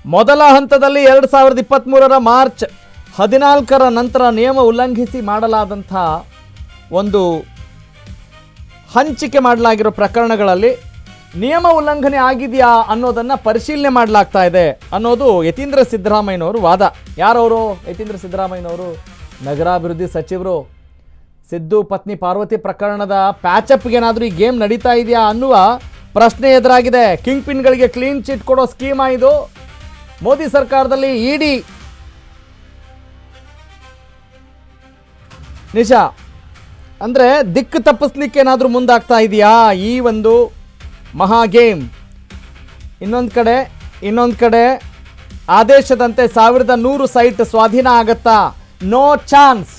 ಮೊದಲ ಹಂತದಲ್ಲಿ 2023 ಮಾರ್ಚ್ 14 ನಂತರ ನಿಯಮ ಉಲ್ಲಂಘಿಸಿ ಮಾಡಲಾದಂಥ ಒಂದು ಹಂಚಿಕೆ ಮಾಡಲಾಗಿರೋ ಪ್ರಕರಣಗಳಲ್ಲಿ ನಿಯಮ ಉಲ್ಲಂಘನೆ ಆಗಿದೆಯಾ ಅನ್ನೋದನ್ನು ಪರಿಶೀಲನೆ ಮಾಡಲಾಗ್ತಾ ಇದೆ ಅನ್ನೋದು ಯತೀಂದ್ರ ಸಿದ್ದರಾಮಯ್ಯನವರು ವಾದ. ಯಾರವರು? ಯತೀಂದ್ರ ಸಿದ್ದರಾಮಯ್ಯನವರು ನಗರಾಭಿವೃದ್ಧಿ ಸಚಿವರು. ಸಿದ್ದು ಪತ್ನಿ ಪಾರ್ವತಿ ಪ್ರಕರಣದ ಪ್ಯಾಚಪ್ಗೆ ಏನಾದರೂ ಈ ಗೇಮ್ ನಡೀತಾ ಇದೆಯಾ ಅನ್ನುವ ಪ್ರಶ್ನೆ ಎದುರಾಗಿದೆ. ಕಿಂಗ್ ಪಿನ್ಗಳಿಗೆ ಕ್ಲೀನ್ ಚಿಟ್ ಕೊಡೋ ಸ್ಕೀಮಾ ಇದು? ಮೋದಿ ಸರ್ಕಾರದಲ್ಲಿ ಇಡಿ ನಿಶಾ ಅಂದರೆ ದಿಕ್ಕು ತಪ್ಪಿಸ್ಲಿಕ್ಕೆ ಏನಾದರೂ ಮುಂದಾಗ್ತಾ ಇದೆಯಾ ಈ ಒಂದು ಮಹಾ ಗೇಮ್? ಇನ್ನೊಂದು ಕಡೆ ಆದೇಶದಂತೆ 1100 ಸೈಟ್ ಸ್ವಾಧೀನ ಆಗತ್ತಾ? No chance.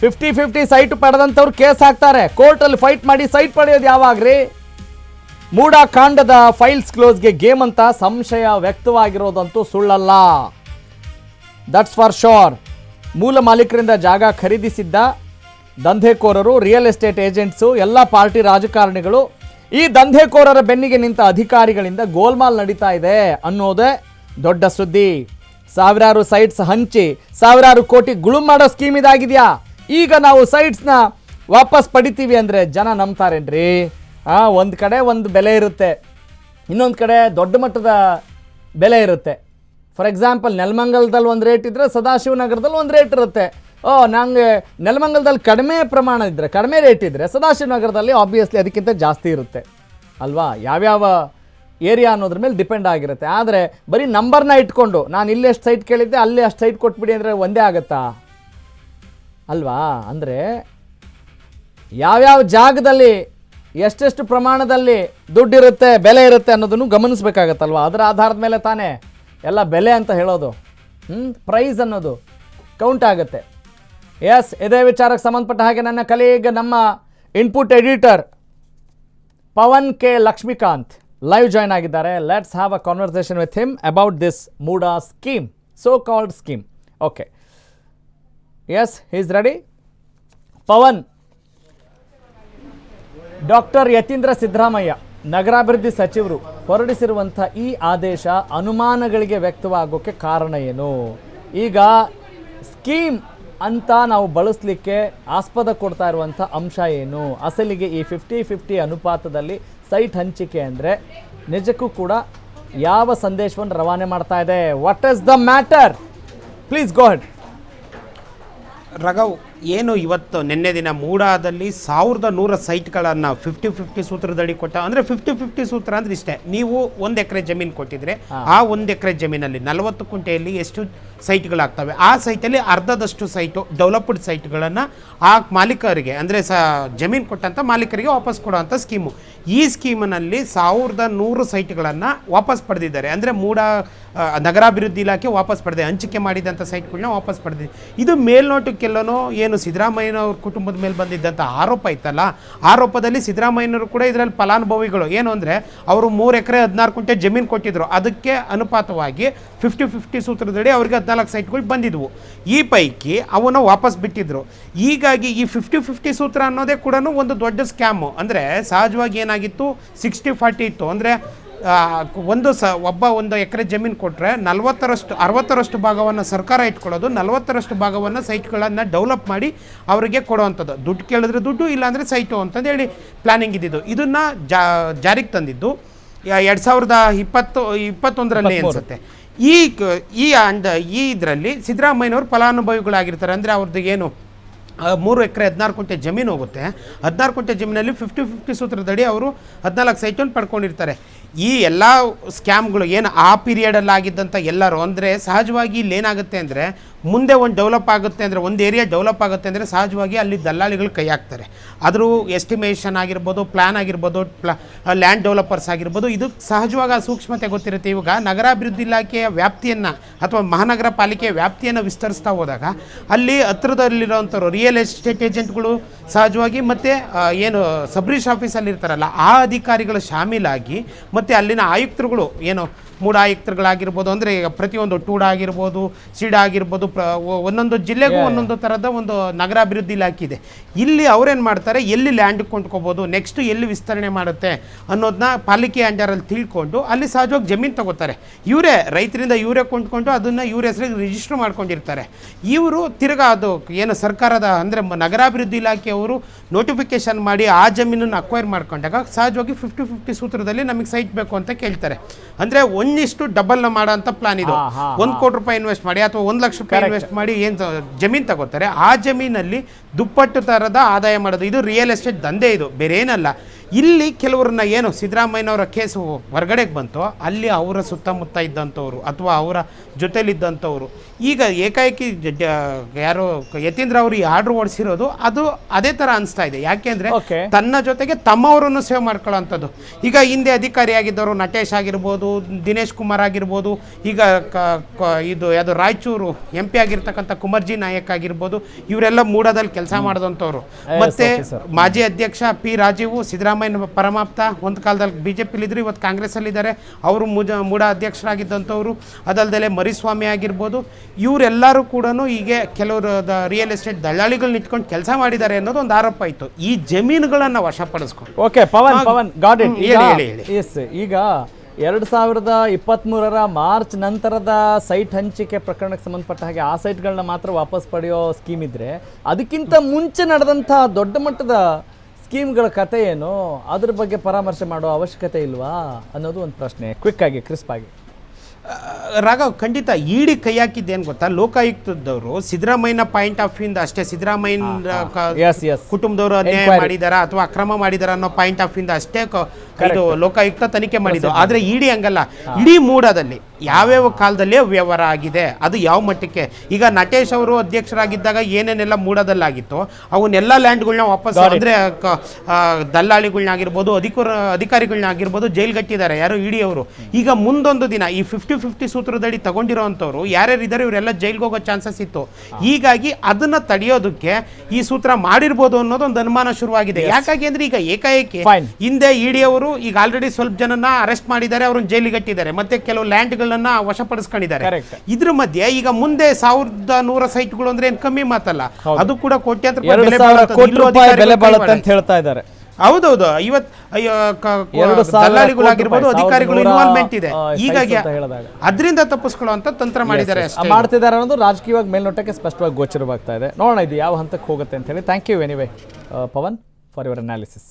50-50 ಸೈಟ್ ಪಡೆದಂಥವ್ರು ಕೇಸ್ ಹಾಕ್ತಾರೆ, ಕೋರ್ಟಲ್ಲಿ ಫೈಟ್ ಮಾಡಿ ಸೈಟ್ ಪಡೆಯೋದು ಯಾವಾಗ್ರಿ? ಮೂಡ ಕಾಂಡದ ಫೈಲ್ಸ್ ಕ್ಲೋಸ್ಗೆ ಗೇಮ್ ಅಂತ ಸಂಶಯ ವ್ಯಕ್ತವಾಗಿರೋದಂತೂ ಸುಳ್ಳಲ್ಲ. That's for sure. ಮೂಲ ಮಾಲೀಕರಿಂದ ಜಾಗ ಖರೀದಿಸಿದ್ದ ದಂಧೆಕೋರರು, ರಿಯಲ್ ಎಸ್ಟೇಟ್ ಏಜೆಂಟ್ಸು, ಎಲ್ಲ ಪಾರ್ಟಿ ರಾಜಕಾರಣಿಗಳು, ಈ ದಂಧೆಕೋರರ ಬೆನ್ನಿಗೆ ನಿಂತ ಅಧಿಕಾರಿಗಳಿಂದ ಗೋಲ್ಮಾಲ್ ನಡೀತಾ ಇದೆ ಅನ್ನೋದೇ ದೊಡ್ಡ ಸುದ್ದಿ. ಸಾವಿರಾರು ಸೈಟ್ಸ್ ಹಂಚಿ ಸಾವಿರಾರು ಕೋಟಿ ಗುಳುಂ ಮಾಡೋ ಸ್ಕೀಮ್ ಇದಾಗಿದೆಯಾ? ಈಗ ನಾವು ಸೈಟ್ಸ್ನ ವಾಪಸ್ ಪಡಿತೀವಿ ಅಂದರೆ ಜನ ನಂಬ್ತಾರೇನ್ರಿ? ಒಂದು ಕಡೆ ಒಂದು ಬೆಲೆ ಇರುತ್ತೆ, ಇನ್ನೊಂದು ಕಡೆ ದೊಡ್ಡ ಮಟ್ಟದ ಬೆಲೆ ಇರುತ್ತೆ. ಫಾರ್ ಎಕ್ಸಾಂಪಲ್, ನೆಲಮಂಗಲದಲ್ಲಿ ಒಂದು ರೇಟ್ ಇದ್ದರೆ ಸದಾಶಿವನಗರದಲ್ಲಿ ಒಂದು ರೇಟ್ ಇರುತ್ತೆ. ನಂಗೆ ನೆಲಮಂಗಲದಲ್ಲಿ ಕಡಿಮೆ ಪ್ರಮಾಣ ಇದ್ದರೆ, ಕಡಿಮೆ ರೇಟ್ ಇದ್ದರೆ ಸದಾಶಿವನಗರದಲ್ಲಿ ಆಬ್ವಿಯಸ್ಲಿ ಅದಕ್ಕಿಂತ ಜಾಸ್ತಿ ಇರುತ್ತೆ ಅಲ್ವಾ? ಯಾವ್ಯಾವ ಏರಿಯಾ ಅನ್ನೋದ್ರ ಮೇಲೆ ಡಿಪೆಂಡ್ ಆಗಿರುತ್ತೆ. ಆದರೆ ಬರೀ ನಂಬರ್ನ ಇಟ್ಕೊಂಡು ನಾನು ಇಲ್ಲಿ ಎಷ್ಟು ಸೈಟ್ ಕೇಳಿದ್ದೆ ಅಲ್ಲಿ ಅಷ್ಟು ಸೈಟ್ ಕೊಟ್ಬಿಡಿ ಅಂದರೆ ಒಂದೇ ಆಗುತ್ತಾ ಅಲ್ವಾ? ಅಂದರೆ ಯಾವ್ಯಾವ ಜಾಗದಲ್ಲಿ ಎಷ್ಟೆಷ್ಟು ಪ್ರಮಾಣದಲ್ಲಿ ದುಡ್ಡಿರುತ್ತೆ, ಬೆಲೆ ಇರುತ್ತೆ ಅನ್ನೋದನ್ನು ಗಮನಿಸಬೇಕಾಗತ್ತಲ್ವ? ಅದರ ಆಧಾರದ ಮೇಲೆ ತಾನೇ ಎಲ್ಲ ಬೆಲೆ ಅಂತ ಹೇಳೋದು. ಪ್ರೈಸ್ ಅನ್ನೋದು ಕೌಂಟ್ ಆಗುತ್ತೆ. ಎಸ್, ಇದೇ ವಿಚಾರಕ್ಕೆ ಸಂಬಂಧಪಟ್ಟ ಹಾಗೆ ನನ್ನ ಕಲೀಗ್, ನಮ್ಮ input editor Pavan K Lakshmikant live join ಆಗಿದ್ದಾರೆ. Let's have a conversation with him about this MUDA scheme, so called scheme. Okay, yes, he is ready. Pavan, doctor Yathindra Siddaramaiah ನಗರಾಭಿವೃದ್ಧಿ ಸಚಿವರು ಹೊರಡಿಸಿರುವಂಥ ಈ ಆದೇಶ ಅನುಮಾನಗಳಿಗೆ ವ್ಯಕ್ತವಾಗೋಕ್ಕೆ ಕಾರಣ ಏನು? ಈಗ ಸ್ಕೀಮ್ ಅಂತ ನಾವು ಬಳಸಲಿಕ್ಕೆ ಆಸ್ಪದ ಕೊಡ್ತಾ ಇರುವಂಥ ಅಂಶ ಏನು? ಅಸಲಿಗೆ ಈ 50-50 ಅನುಪಾತದಲ್ಲಿ ಸೈಟ್ ಹಂಚಿಕೆ ಅಂದರೆ ನಿಜಕ್ಕೂ ಕೂಡ ಯಾವ ಸಂದೇಶವನ್ನು ರವಾನೆ ಮಾಡ್ತಾ ಇದೆ? What is the matter? Please go head. Raghav, ಏನು ಇವತ್ತು ನಿನ್ನೆ ದಿನ ಮೂಡಾದಲ್ಲಿ 1100 ಸೈಟ್ಗಳನ್ನು 50-50 ಸೂತ್ರದಡಿ ಕೊಟ್ಟ. ಅಂದರೆ 50-50 ಸೂತ್ರ ಅಂದರೆ ಇಷ್ಟೇ, ನೀವು 1 ಎಕರೆ ಜಮೀನು ಕೊಟ್ಟಿದ್ರೆ ಆ 1 ಎಕರೆ ಜಮೀನಲ್ಲಿ 40 ಕುಂಟೆಯಲ್ಲಿ ಎಷ್ಟು ಸೈಟ್ಗಳಾಗ್ತವೆ, ಆ ಸೈಟಲ್ಲಿ ಅರ್ಧದಷ್ಟು ಸೈಟು ಡೆವಲಪ್ಡ್ ಸೈಟ್ಗಳನ್ನು ಆ ಮಾಲೀಕರಿಗೆ, ಅಂದರೆ ಜಮೀನು ಕೊಟ್ಟಂಥ ಮಾಲೀಕರಿಗೆ ವಾಪಸ್ ಕೊಡೋವಂಥ ಸ್ಕೀಮು. ಈ ಸ್ಕೀಮಿನಲ್ಲಿ 1100 ಸೈಟ್ಗಳನ್ನು ವಾಪಸ್ ಪಡೆದಿದ್ದಾರೆ. ಅಂದರೆ ನಗರಾಭಿವೃದ್ಧಿ ಇಲಾಖೆ ವಾಪಸ್ ಪಡೆದಿದೆ, ಹಂಚಿಕೆ ಮಾಡಿದಂಥ ಸೈಟ್ಗಳನ್ನ ವಾಪಸ್ ಪಡೆದಿದೆ. ಇದು ಮೇಲ್ನೋಟಕ್ಕೆಲ್ಲನೋ ಏನು ಸಿದ್ದರಾಮಯ್ಯನವ್ರ ಕುಟುಂಬದ ಮೇಲೆ ಬಂದಿದ್ದಂಥ ಆರೋಪ ಇತ್ತಲ್ಲ, ಆರೋಪದಲ್ಲಿ ಸಿದ್ದರಾಮಯ್ಯನವರು ಕೂಡ ಇದರಲ್ಲಿ ಫಲಾನುಭವಿಗಳು. ಏನು ಅಂದರೆ ಅವರು 3 ಎಕರೆ 16 ಕುಂಟೆ ಜಮೀನು ಕೊಟ್ಟಿದ್ರು, ಅದಕ್ಕೆ ಅನುಪಾತವಾಗಿ 50-50 ಸೂತ್ರದಡಿ ಅವರಿಗೆ 14 ಸೈಟ್ಗಳು ಬಂದಿದ್ವು. ಈ ಪೈಕಿ ಅವನ್ನ ವಾಪಸ್ ಬಿಟ್ಟಿದ್ರು. ಹೀಗಾಗಿ ಈ 50-50 ಸೂತ್ರ ಅನ್ನೋದೇ ಕೂಡ ಒಂದು ದೊಡ್ಡ ಸ್ಕ್ಯಾಮು. ಅಂದರೆ ಸಹಜವಾಗಿ ಏನಾಗಿತ್ತು, 60-40 ಇತ್ತು. ಅಂದರೆ ಒಂದು ಎಕರೆ ಜಮೀನು ಕೊಟ್ಟರೆ 60% ಭಾಗವನ್ನು ಸರ್ಕಾರ ಇಟ್ಕೊಳ್ಳೋದು, 40% ಭಾಗವನ್ನು ಸೈಟ್ಗಳನ್ನು ಡೆವಲಪ್ ಮಾಡಿ ಅವರಿಗೆ ಕೊಡುವಂಥದ್ದು. ದುಡ್ಡು ಕೇಳಿದ್ರೆ ದುಡ್ಡು, ಇಲ್ಲಾಂದರೆ ಸೈಟು ಅಂತಂದೇಳಿ ಪ್ಲ್ಯಾನಿಂಗ್ ಇದ್ದಿದ್ದು. ಇದನ್ನು ಜಾರಿಗೆ ತಂದಿದ್ದು 2021ರಲ್ಲಿ ಅನಿಸುತ್ತೆ. ಈ ಇದರಲ್ಲಿ ಸಿದ್ದರಾಮಯ್ಯನವರು ಫಲಾನುಭವಿಗಳಾಗಿರ್ತಾರೆ. ಅಂದರೆ ಅವ್ರದ್ದು ಏನು 3 ಎಕರೆ 16 ಕುಂಟೆ ಜಮೀನು ಹೋಗುತ್ತೆ. 16 ಕುಂಟೆ ಜಮೀನಲ್ಲಿ 50-50 ಸೂತ್ರದಡಿ ಅವರು 14 ಸೈಟನ್ನು ಪಡ್ಕೊಂಡಿರ್ತಾರೆ. ಈ ಎಲ್ಲ ಸ್ಕ್ಯಾಮ್ಗಳು ಏನು ಆ ಪೀರಿಯಡಲ್ಲಿ ಆಗಿದ್ದಂಥ ಎಲ್ಲರೂ, ಅಂದರೆ ಸಹಜವಾಗಿ ಇಲ್ಲಿ ಏನಾಗುತ್ತೆ ಅಂದರೆ, ಮುಂದೆ ಒಂದು ಡೆವಲಪ್ ಆಗುತ್ತೆ ಅಂದರೆ, ಒಂದು ಏರಿಯಾ ಡೆವಲಪ್ ಆಗುತ್ತೆ ಅಂದರೆ ಸಹಜವಾಗಿ ಅಲ್ಲಿ ದಲ್ಲಾಳಿಗಳು ಕೈ ಹಾಕ್ತಾರೆ. ಅದ್ರ ಎಸ್ಟಿಮೇಷನ್ ಆಗಿರ್ಬೋದು, ಪ್ಲ್ಯಾನ್ ಆಗಿರ್ಬೋದು, ಲ್ಯಾಂಡ್ ಡೆವಲಪರ್ಸ್ ಆಗಿರ್ಬೋದು, ಇದು ಸಹಜವಾಗಿ ಆ ಸೂಕ್ಷ್ಮತೆ ಗೊತ್ತಿರುತ್ತೆ. ಇವಾಗ ನಗರಾಭಿವೃದ್ಧಿ ಇಲಾಖೆಯ ವ್ಯಾಪ್ತಿಯನ್ನು ಅಥವಾ ಮಹಾನಗರ ಪಾಲಿಕೆಯ ವ್ಯಾಪ್ತಿಯನ್ನು ವಿಸ್ತರಿಸ್ತಾ ಹೋದಾಗ ಅಲ್ಲಿ ಹತ್ರದಲ್ಲಿರೋವಂಥವ್ರು ರಿಯಲ್ ಎಸ್ಟೇಟ್ ಏಜೆಂಟ್ಗಳು ಸಹಜವಾಗಿ, ಮತ್ತು ಏನು ಸಬ್ ರಿಜಿಸ್ಟ್ರ್ ಆಫೀಸಲ್ಲಿ ಇರ್ತಾರಲ್ಲ ಆ ಅಧಿಕಾರಿಗಳು ಶಾಮೀಲಾಗಿ, ಮತ್ತು ಅಲ್ಲಿನ ಆಯುಕ್ತರುಗಳು ಏನು ಮೂಡ ಆಯುಕ್ತರುಗಳಾಗಿರ್ಬೋದು, ಅಂದರೆ ಈಗ ಪ್ರತಿಯೊಂದು ಟೂಡ ಆಗಿರ್ಬೋದು, ಸಿಡ ಆಗಿರ್ಬೋದು, ಒಂದೊಂದು ಜಿಲ್ಲೆಗೂ ಒಂದೊಂದು ಥರದ ಒಂದು ನಗರಾಭಿವೃದ್ಧಿ ಇಲಾಖೆ ಇದೆ. ಇಲ್ಲಿ ಅವ್ರೇನು ಮಾಡ್ತಾರೆ, ಎಲ್ಲಿ ಲ್ಯಾಂಡ್ ಕೊಂಡ್ಕೋಬೋದು, ನೆಕ್ಸ್ಟ್ ಎಲ್ಲಿ ವಿಸ್ತರಣೆ ಮಾಡುತ್ತೆ ಅನ್ನೋದನ್ನ ಪಾಲಿಕೆ ಅಂಡರಲ್ಲಿ ತಿಳ್ಕೊಂಡು ಅಲ್ಲಿ ಸಹಜವಾಗಿ ಜಮೀನು ತಗೋತಾರೆ. ಇವರೇ ರೈತರಿಂದ ಇವರೇ ಕೊಂಡ್ಕೊಂಡು ಅದನ್ನು ಇವ್ರ ಹೆಸರಿಗೆ ರಿಜಿಸ್ಟರ್ ಮಾಡ್ಕೊಂಡಿರ್ತಾರೆ. ಇವರು ತಿರ್ಗಾ ಅದು ಏನು ಸರ್ಕಾರದ ಅಂದರೆ ನಗರಾಭಿವೃದ್ಧಿ ಇಲಾಖೆಯವರು ನೋಟಿಫಿಕೇಶನ್ ಮಾಡಿ ಆ ಜಮೀನನ್ನು ಅಕ್ವೈರ್ ಮಾಡ್ಕೊಂಡಾಗ ಸಹಜವಾಗಿ 50-50 ಸೂತ್ರದಲ್ಲಿ ನಮಗೆ ಸೈಟ್ ಬೇಕು ಅಂತ ಕೇಳ್ತಾರೆ. ಅಂದರೆ ಒಂದಿಷ್ಟು ಡಬಲ್ನ ಮಾಡೋ ಅಂತ ಪ್ಲಾನ್ ಇದು. 1 ಕೋಟಿ ರೂಪಾಯಿ ಇನ್ವೆಸ್ಟ್ ಮಾಡಿ ಅಥವಾ 1 ಲಕ್ಷ ರೂಪಾಯಿ ಇನ್ವೆಸ್ಟ್ ಮಾಡಿ ಏನು ಜಮೀನು ತಗೋತಾರೆ, ಆ ಜಮೀನಲ್ಲಿ ದುಪ್ಪಟ್ಟು ಥರದ ಆದಾಯ ಮಾಡೋದು. ಇದು ರಿಯಲ್ ಎಸ್ಟೇಟ್ ದಂಧೆ, ಇದು ಬೇರೆ ಏನಲ್ಲ. ಇಲ್ಲಿ ಕೆಲವ್ರನ್ನ ಏನು ಸಿದ್ದರಾಮಯ್ಯನವರ ಕೇಸು ಹೊರಗಡೆಗೆ ಬಂತು, ಅಲ್ಲಿ ಅವರ ಸುತ್ತಮುತ್ತ ಇದ್ದಂಥವ್ರು ಅಥವಾ ಅವರ ಜೊತೆಲಿದ್ದಂಥವ್ರು ಈಗ ಏಕಾಏಕಿ ಯಾರು ಯತೀಂದ್ರ ಅವರು ಈ ಆರ್ಡ್ರ್ ಓಡಿಸಿರೋದು ಅದು ಅದೇ ಥರ ಅನಿಸ್ತಾ ಇದೆ. ಯಾಕೆಂದರೆ ತನ್ನ ಜೊತೆಗೆ ತಮ್ಮವರನ್ನು ಸೇವ್ ಮಾಡ್ಕೊಳ್ಳೋಂಥದ್ದು. ಈಗ ಹಿಂದೆ ಅಧಿಕಾರಿಯಾಗಿದ್ದವರು ನಟೇಶ್ ಆಗಿರ್ಬೋದು, ದಿನೇಶ್ ಕುಮಾರ್ ಆಗಿರ್ಬೋದು, ಈಗ ಇದು ಯಾವುದು ರಾಯಚೂರು MP ಆಗಿರ್ತಕ್ಕಂಥ ಕುಮರ್ಜಿ ನಾಯಕ್ ಆಗಿರ್ಬೋದು, ಇವರೆಲ್ಲ ಮೂಡಾದಲ್ಲಿ ಕೆಲಸ ಮಾಡಿದಂಥವ್ರು. ಮತ್ತು ಮಾಜಿ ಅಧ್ಯಕ್ಷ P ರಾಜೀವ್, ಸಿದ್ದರಾಮಯ್ಯ ಪರಮಾಪ್ತ, ಒಂದು ಕಾಲದಲ್ಲಿ BJPಲಿದ್ರು, ಇವತ್ತು ಕಾಂಗ್ರೆಸ್ಸಲ್ಲಿದ್ದಾರೆ. ಅವರು ಮೂಡ ಅಧ್ಯಕ್ಷರಾಗಿದ್ದಂಥವ್ರು. ಅದಲ್ಲದೆ ಮರಿಸ್ವಾಮಿ ಆಗಿರ್ಬೋದು, ಇವರೆಲ್ಲರೂ ಕೂಡ ಹೀಗೆ ಕೆಲವರು ರಿಯಲ್ ಎಸ್ಟೇಟ್ ದಳ್ಳಾಳಿಗಳನ್ನ ಇಟ್ಕೊಂಡು ಕೆಲಸ ಮಾಡಿದ್ದಾರೆ ಅನ್ನೋದು ಒಂದು ಆರೋಪ ಇತ್ತು. ಈ ಜಮೀನುಗಳನ್ನು ವಶಪಡಿಸ್ಕೊಂಡು ಓಕೆ ಪವನ್ ಗಾಟ್ ಇಟ್. ಈಗ 2023 ಮಾರ್ಚ್ ನಂತರದ ಸೈಟ್ ಹಂಚಿಕೆ ಪ್ರಕರಣಕ್ಕೆ ಸಂಬಂಧಪಟ್ಟ ಹಾಗೆ ಆ ಸೈಟ್ಗಳನ್ನ ಮಾತ್ರ ವಾಪಸ್ ಪಡೆಯೋ ಸ್ಕೀಮ್ ಇದ್ರೆ, ಅದಕ್ಕಿಂತ ಮುಂಚೆ ನಡೆದಂಥ ದೊಡ್ಡ ಮಟ್ಟದ ಸ್ಕೀಮ್ಗಳ ಕತೆ ಏನು, ಅದ್ರ ಬಗ್ಗೆ ಪರಾಮರ್ಶೆ ಮಾಡೋ ಅವಶ್ಯಕತೆ ಇಲ್ವಾ ಅನ್ನೋದು ಒಂದು ಪ್ರಶ್ನೆ. ಕ್ವಿಕ್ ಆಗಿ, ಕ್ರಿಸ್ಪ್ ಆಗಿ. ರಾಘವ್, ಖಂಡಿತ ಇಡಿ ಕೈ ಹಾಕಿದ್ದೇನು ಗೊತ್ತಾ, ಲೋಕಾಯುಕ್ತದವರು ಸಿದ್ದರಾಮಯ್ಯನ ಪಾಯಿಂಟ್ ಆಫ್ ವ್ಯೂಯಿಂದ ಅಷ್ಟೇ, ಸಿದ್ದರಾಮಯ್ಯನ ಕುಟುಂಬದವರು ಅನ್ಯಾಯ ಮಾಡಿದಾರ ಅಥವಾ ಅಕ್ರಮ ಮಾಡಿದಾರ ಅನ್ನೋ ಪಾಯಿಂಟ್ ಆಫ್ ವ್ಯೂಯಿಂದ ಅಷ್ಟೇ ಇದು ಲೋಕಾಯುಕ್ತ ತನಿಖೆ ಮಾಡಿದ್ದು. ಆದರೆ ಇಡಿ ಹಂಗಲ್ಲ. ಇಡೀ ಮೂಡದಲ್ಲಿ ಯಾವ್ಯಾವ ಕಾಲದಲ್ಲಿ ವ್ಯವಹಾರ ಆಗಿದೆ, ಅದು ಯಾವ ಮಟ್ಟಕ್ಕೆ. ಈಗ ನಟೇಶ್ ಅವರು ಅಧ್ಯಕ್ಷರಾಗಿದ್ದಾಗ ಏನೇನೆಲ್ಲ ಮೂಡದಲ್ಲಾಗಿತ್ತು ಅವನ್ನೆಲ್ಲ ಲ್ಯಾಂಡ್ಗಳನ್ನ ವಾಪಸ್ ಅಂದರೆ ದಲ್ಲಾಳಿಗಳನ್ನಾಗಿರ್ಬೋದು, ಅಧಿಕಾರಿಗಳನ್ನಾಗಿರ್ಬೋದು ಜೈಲ್ಗಟ್ಟಿದ್ದಾರೆ ಯಾರು ಇಡಿ ಅವರು. ಈಗ ಮುಂದೊಂದು ದಿನ ಈ 50-50 ಸೂತ್ರದಡಿ ತಗೊಂಡಿರೋ ಅಂಥವ್ರು ಯಾರ್ಯಾರು ಇದ್ದಾರೆ ಇವರೆಲ್ಲ ಜೈಲ್ಗೆ ಹೋಗೋ ಚಾನ್ಸಸ್ ಇತ್ತು. ಹೀಗಾಗಿ ಅದನ್ನ ತಡೆಯೋದಕ್ಕೆ ಈ ಸೂತ್ರ ಮಾಡಿರ್ಬೋದು ಅನ್ನೋದು ಒಂದು ಅನುಮಾನ ಶುರುವಾಗಿದೆ. ಯಾಕಾಗಿ ಅಂದ್ರೆ ಈಗ ಏಕಾಏಕಿ ಹಿಂದೆ ಇಡಿ ಅವರು ಈಗ ಆಲ್ರೆಡಿ ಸ್ವಲ್ಪ ಜನನ ಅರೆಸ್ಟ್ ಮಾಡಿದ್ದಾರೆ, ಅವ್ರನ್ನ ಜೈಲಿಗೆ ಕಟ್ಟಿದ್ದಾರೆ, ಮತ್ತೆ ಕೆಲವು ಲ್ಯಾಂಡ್ಗಳನ್ನ ವಶಪಡಿಸ್ಕೊಂಡಿದ್ದಾರೆ. ಇದ್ರ ಮಧ್ಯೆ ಈಗ ಮುಂದೆ 1100 ಸೈಟ್ಗಳು ಅಂದ್ರೆ ಏನ್ ಕಮ್ಮಿ ಮಾತಲ್ಲ, ಅದು ಕೂಡ ಕೋಟ್ಯಾಂತರ ಬೆಲೆ ಬಾಳುತ್ತೆ ಅಂತ ಹೇಳ್ತಾ ಇದ್ದಾರೆ. ಹೌದೌದು, ದಲ್ಲಾಳಿಗಳಾಗಿರ್ಬೋದು, ಅಧಿಕಾರಿಗಳು ಇನ್ವಾಲ್ವ್ಮೆಂಟ್ ಇದೆ. ಹೀಗಾಗಿ ಅದರಿಂದ ತಪ್ಪಿಸ್ಕೊಳ್ಳುವಂತ ತಂತ್ರ ಮಾಡಿದ್ದಾರೆ, ಮಾಡ್ತಿದ್ದಾರೆ ಅನ್ನೋದು ರಾಜಕೀಯವಾಗಿ ಮೇಲ್ನೋಟಕ್ಕೆ ಸ್ಪಷ್ಟವಾಗಿ ಗೋಚರವಾಗ್ತಾ ಇದೆ. ನೋಡೋಣ ಇದು ಯಾವ ಹಂತಕ್ಕೆ ಹೋಗುತ್ತೆ ಅಂತ ಹೇಳಿ. Thank you anyway Pavan for your analysis.